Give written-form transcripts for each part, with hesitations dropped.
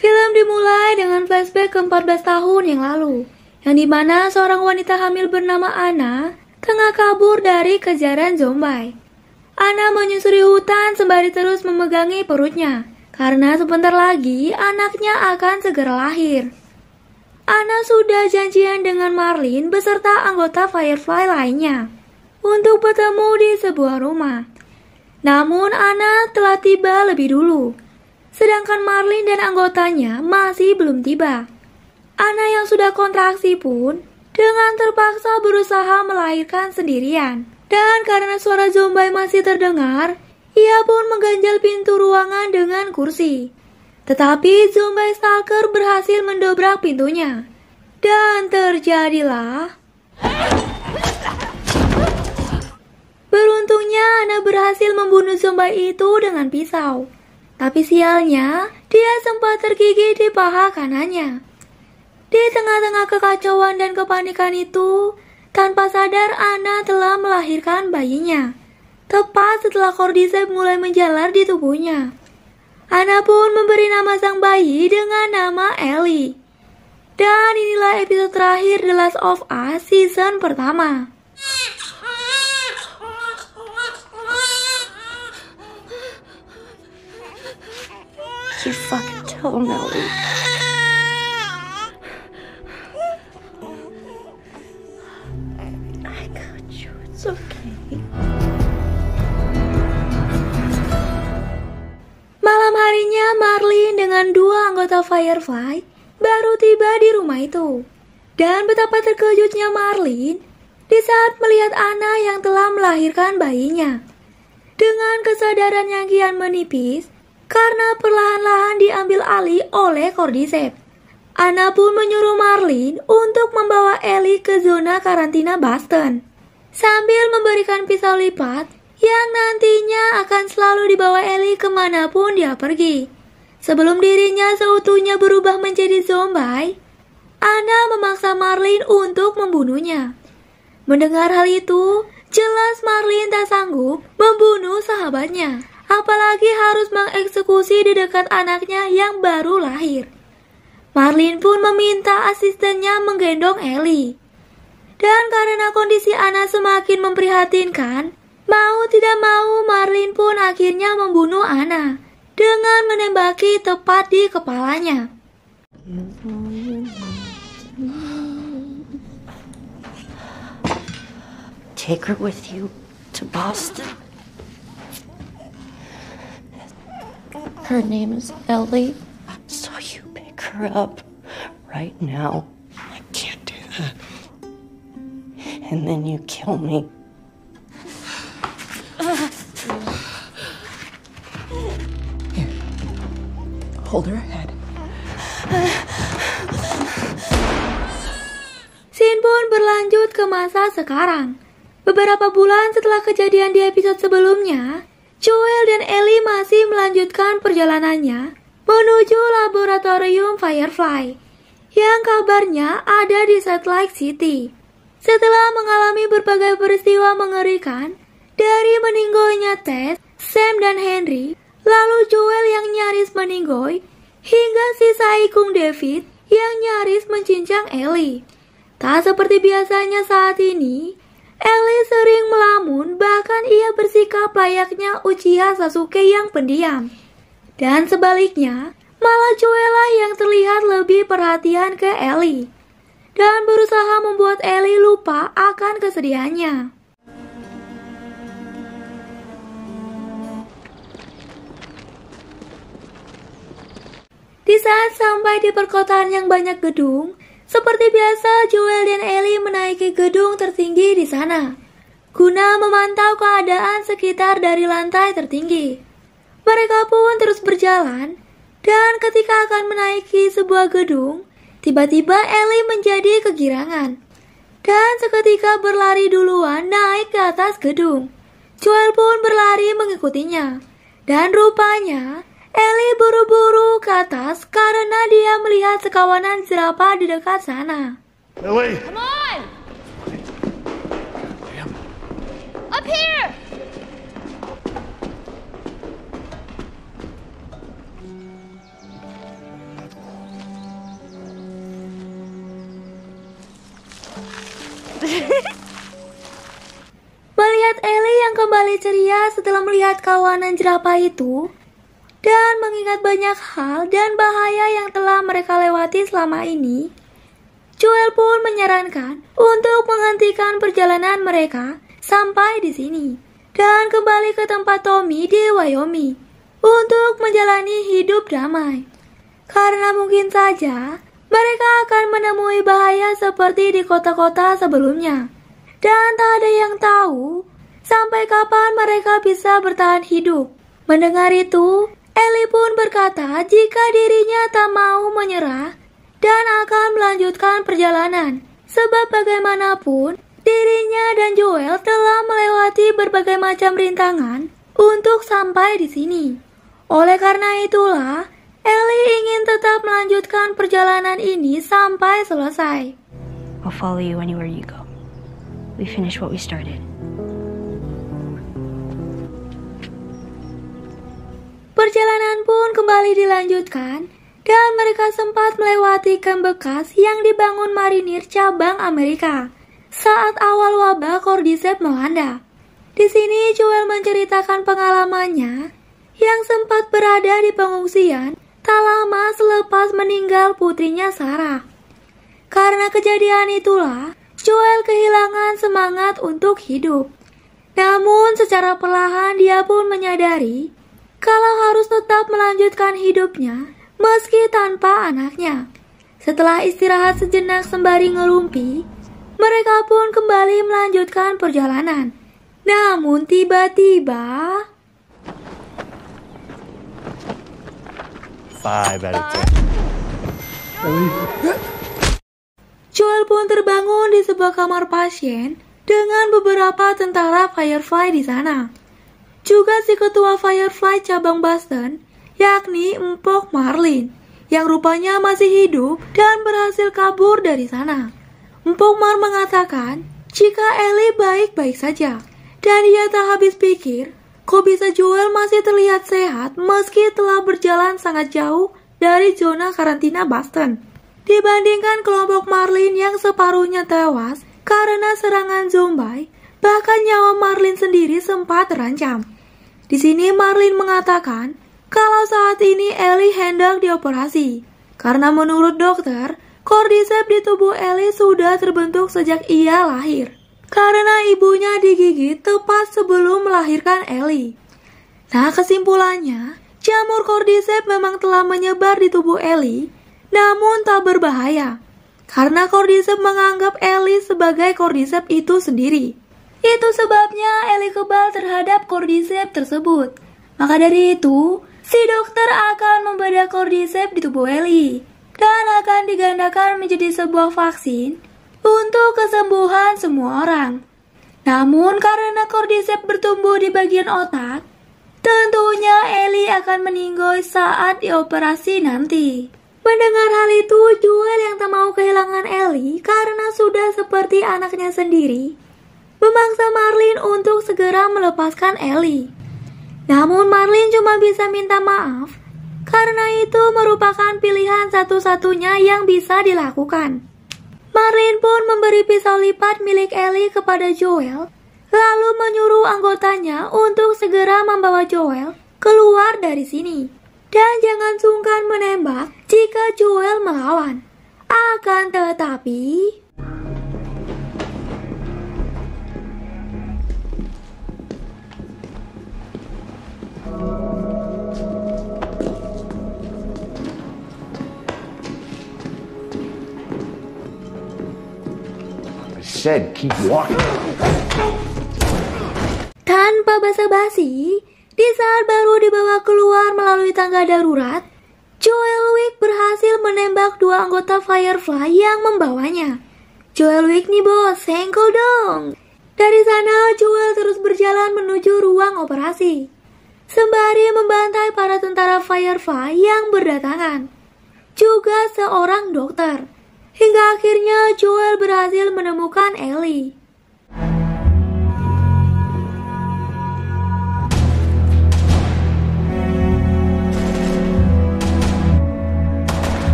Film dimulai dengan flashback ke 14 tahun yang lalu, yang dimana seorang wanita hamil bernama Anna tengah kabur dari kejaran zombie. Anna menyusuri hutan sembari terus memegangi perutnya, karena sebentar lagi anaknya akan segera lahir. Anna sudah janjian dengan Marlin beserta anggota Firefly lainnya untuk bertemu di sebuah rumah. Namun Anna telah tiba lebih dulu, sedangkan Marlin dan anggotanya masih belum tiba. Anna yang sudah kontraksi pun dengan terpaksa berusaha melahirkan sendirian. Dan karena suara zombie masih terdengar, ia pun mengganjal pintu ruangan dengan kursi. Tetapi zombie stalker berhasil mendobrak pintunya. Dan terjadilah... Beruntungnya Anna berhasil membunuh zombie itu dengan pisau. Tapi sialnya, dia sempat tergigit di paha kanannya. Di tengah-tengah kekacauan dan kepanikan itu, tanpa sadar Anna telah melahirkan bayinya. Tepat setelah Cordyceps mulai menjalar di tubuhnya. Anna pun memberi nama sang bayi dengan nama Ellie. Dan inilah episode terakhir The Last of Us season pertama. You fucking tell him, Ellie. I got you. It's okay. Malam harinya Marlin dengan dua anggota Firefly baru tiba di rumah itu. Dan betapa terkejutnya Marlin di saat melihat Anna yang telah melahirkan bayinya. Dengan kesadaran yang kian menipis, karena perlahan-lahan diambil alih oleh Cordyceps. Anna pun menyuruh Marlin untuk membawa Ellie ke zona karantina Boston, sambil memberikan pisau lipat yang nantinya akan selalu dibawa Ellie kemanapun dia pergi. Sebelum dirinya seutuhnya berubah menjadi zombie, Anna memaksa Marlin untuk membunuhnya. Mendengar hal itu, jelas Marlin tak sanggup membunuh sahabatnya. Apalagi harus mengeksekusi di dekat anaknya yang baru lahir. Marlin pun meminta asistennya menggendong Ellie. Dan karena kondisi Anna semakin memprihatinkan, mau tidak mau Marlin pun akhirnya membunuh Anna dengan menembaki tepat di kepalanya. Take her with you to Boston. Her name is Ellie, so you pick her up right now. I can't do that. And then you kill me. Here. Hold her head. Scene pun berlanjut ke masa sekarang. Beberapa bulan setelah kejadian di episode sebelumnya, Joel dan Ellie masih melanjutkan perjalanannya menuju laboratorium Firefly yang kabarnya ada di Salt Lake City. Setelah mengalami berbagai peristiwa mengerikan, dari meninggoynya Ted, Sam dan Henry, lalu Joel yang nyaris meninggoy, hingga si Saikung David yang nyaris mencincang Ellie. Tak seperti biasanya saat ini, Ellie sering melamun, bahkan ia bersikap layaknya Uchiha Sasuke yang pendiam. Dan sebaliknya, malah Joel yang terlihat lebih perhatian ke Ellie dan berusaha membuat Ellie lupa akan kesedihannya. Di saat sampai di perkotaan yang banyak gedung, seperti biasa, Joel dan Ellie menaiki gedung tertinggi di sana, guna memantau keadaan sekitar dari lantai tertinggi. Mereka pun terus berjalan, dan ketika akan menaiki sebuah gedung, tiba-tiba Ellie menjadi kegirangan, dan seketika berlari duluan naik ke atas gedung. Joel pun berlari mengikutinya, dan rupanya Ellie buru-buru ke atas karena dia melihat sekawanan jerapah di dekat sana. Ellie! Come on! Damn. Up here! setelah melihat kawanan jerapah itu dan mengingat banyak hal dan bahaya yang telah mereka lewati selama ini, Joel pun menyarankan untuk menghentikan perjalanan mereka sampai di sini dan kembali ke tempat Tommy di Wyoming untuk menjalani hidup damai. Karena mungkin saja mereka akan menemui bahaya seperti di kota-kota sebelumnya. Dan tak ada yang tahu sampai kapan mereka bisa bertahan hidup. Mendengar itu, Ellie pun berkata jika dirinya tak mau menyerah dan akan melanjutkan perjalanan. Sebab bagaimanapun, dirinya dan Joel telah melewati berbagai macam rintangan untuk sampai di sini. Oleh karena itulah, Ellie ingin tetap melanjutkan perjalanan ini sampai selesai. I'll follow you anywhere you go. We finish what we started. Perjalanan pun kembali dilanjutkan dan mereka sempat melewati kamp bekas yang dibangun marinir cabang Amerika saat awal wabah Cordyceps melanda. Di sini Joel menceritakan pengalamannya yang sempat berada di pengungsian tak lama selepas meninggal putrinya Sarah. Karena kejadian itulah, Joel kehilangan semangat untuk hidup. Namun secara perlahan dia pun menyadari kalau harus tetap melanjutkan hidupnya meski tanpa anaknya. Setelah istirahat sejenak sembari ngerumpi, mereka pun kembali melanjutkan perjalanan. Namun tiba-tiba 5 out of 10. Joel pun terbangun di sebuah kamar pasien dengan beberapa tentara Firefly di sana. Juga si ketua Firefly cabang Boston, yakni Empok Marlin, yang rupanya masih hidup dan berhasil kabur dari sana. Empok Mar mengatakan jika Ellie baik-baik saja, dan ia tak habis pikir kok bisa Joel masih terlihat sehat meski telah berjalan sangat jauh dari zona karantina Boston. Dibandingkan kelompok Marlin yang separuhnya tewas karena serangan zombie, bahkan nyawa Marlin sendiri sempat terancam. Di sini Marlin mengatakan kalau saat ini Ellie hendak dioperasi. Karena menurut dokter, Cordyceps di tubuh Ellie sudah terbentuk sejak ia lahir. Karena ibunya digigit tepat sebelum melahirkan Ellie. Nah, kesimpulannya, jamur Cordyceps memang telah menyebar di tubuh Ellie, namun tak berbahaya. Karena Cordyceps menganggap Ellie sebagai Cordyceps itu sendiri. Itu sebabnya Ellie kebal terhadap Cordyceps tersebut. Maka dari itu, si dokter akan membedah Cordyceps di tubuh Ellie dan akan digandakan menjadi sebuah vaksin untuk kesembuhan semua orang. Namun karena Cordyceps bertumbuh di bagian otak, tentunya Ellie akan meninggoy saat dioperasi nanti. Mendengar hal itu, Joel yang tak mau kehilangan Ellie karena sudah seperti anaknya sendiri, memaksa Marlin untuk segera melepaskan Ellie. Namun Marlin cuma bisa minta maaf, karena itu merupakan pilihan satu-satunya yang bisa dilakukan. Marlin pun memberi pisau lipat milik Ellie kepada Joel, lalu menyuruh anggotanya untuk segera membawa Joel keluar dari sini. Dan jangan sungkan menembak jika Joel melawan. Akan tetapi, I said keep walking. tanpa basa-basi, di saat baru dibawa keluar melalui tangga darurat, Joel Wick berhasil menembak dua anggota Firefly yang membawanya. Joel Wick nih bos, senggol dong. Dari sana Joel terus berjalan menuju ruang operasi, sembari membantai para tentara Firefly yang berdatangan. Juga seorang dokter. Hingga akhirnya Joel berhasil menemukan Ellie.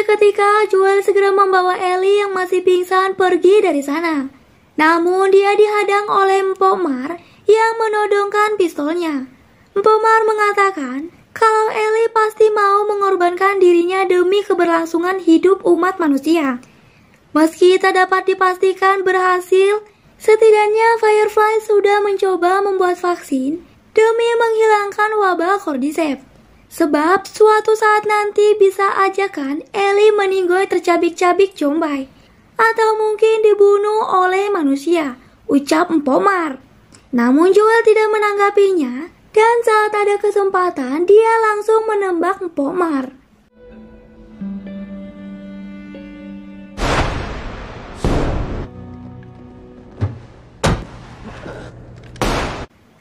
Seketika Joel segera membawa Ellie yang masih pingsan pergi dari sana. Namun dia dihadang oleh Mpok Mar yang menodongkan pistolnya. Mpok Mar mengatakan kalau Ellie pasti mau mengorbankan dirinya demi keberlangsungan hidup umat manusia. Meski tak dapat dipastikan berhasil, setidaknya Firefly sudah mencoba membuat vaksin demi menghilangkan wabah Cordyceps. Sebab suatu saat nanti bisa aja kan Ellie meninggoy tercabik-cabik Combine. Atau mungkin dibunuh oleh manusia, ucap Mpok Mar. Namun Joel tidak menanggapinya, dan saat ada kesempatan dia langsung menembak Mpok Mar.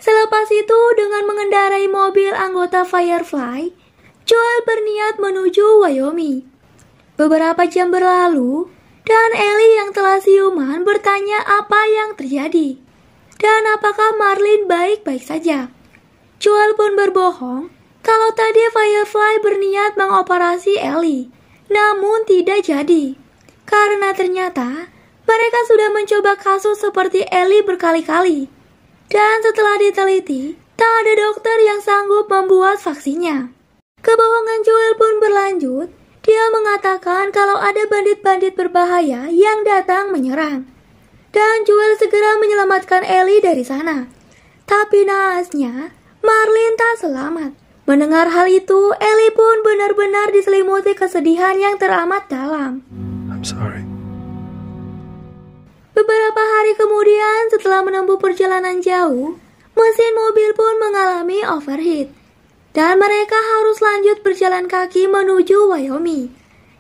Selepas itu dengan mengendarai mobil anggota Firefly, Joel berniat menuju Wyoming. Beberapa jam berlalu, dan Ellie yang telah siuman bertanya apa yang terjadi. Dan apakah Marlin baik-baik saja. Joel pun berbohong kalau tadi Firefly berniat mengoperasi Ellie. Namun tidak jadi. Karena ternyata mereka sudah mencoba kasus seperti Ellie berkali-kali. Dan setelah diteliti, tak ada dokter yang sanggup membuat vaksinnya. Kebohongan Joel pun berlanjut. Dia mengatakan kalau ada bandit-bandit berbahaya yang datang menyerang. Dan Joel segera menyelamatkan Ellie dari sana. Tapi naasnya, Marlin tak selamat. Mendengar hal itu, Ellie pun benar-benar diselimuti kesedihan yang teramat dalam. I'm sorry. Beberapa hari kemudian, setelah menempuh perjalanan jauh, mesin mobil pun mengalami overheat. Dan mereka harus lanjut berjalan kaki menuju Wyoming,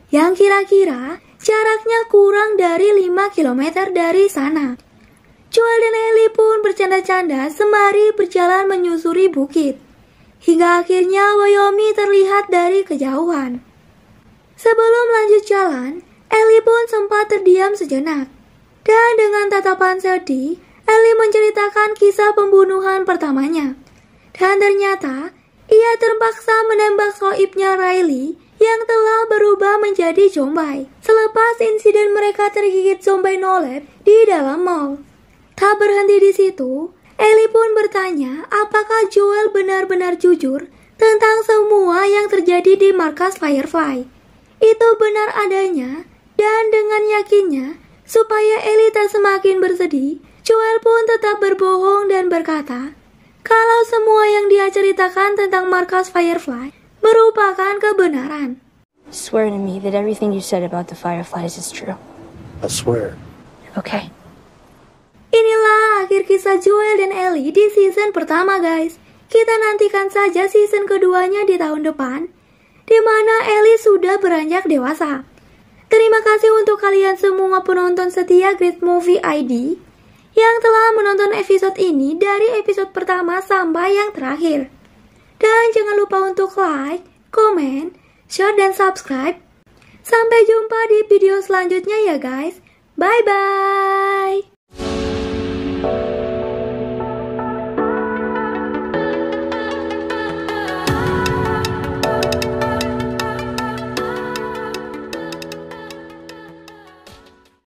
yang kira-kira jaraknya kurang dari 5 km dari sana. Joel dan Ellie pun bercanda-canda sembari berjalan menyusuri bukit. Hingga akhirnya Wyoming terlihat dari kejauhan. Sebelum lanjut jalan, Ellie pun sempat terdiam sejenak. Dan dengan tatapan sedih, Ellie menceritakan kisah pembunuhan pertamanya. Dan ternyata, ia terpaksa menembak soibnya Riley yang telah berubah menjadi zombie selepas insiden mereka tergigit zombie nolep di dalam mall. Tak berhenti di situ, Ellie pun bertanya apakah Joel benar-benar jujur tentang semua yang terjadi di markas Firefly. Itu benar adanya, dan dengan yakinnya, supaya Ellie tak semakin bersedih, Joel pun tetap berbohong dan berkata, kalau semua yang dia ceritakan tentang markas Firefly merupakan kebenaran. Swear to me that everything you said about the Fireflies is true. I swear. Okay. Inilah akhir kisah Joel dan Ellie di season pertama, guys. Kita nantikan saja season keduanya di tahun depan, di mana Ellie sudah beranjak dewasa. Terima kasih untuk kalian semua penonton setia Great Movie ID yang telah menonton episode ini dari episode pertama sampai yang terakhir. Dan jangan lupa untuk like, komen, share, dan subscribe. Sampai jumpa di video selanjutnya ya guys. Bye-bye.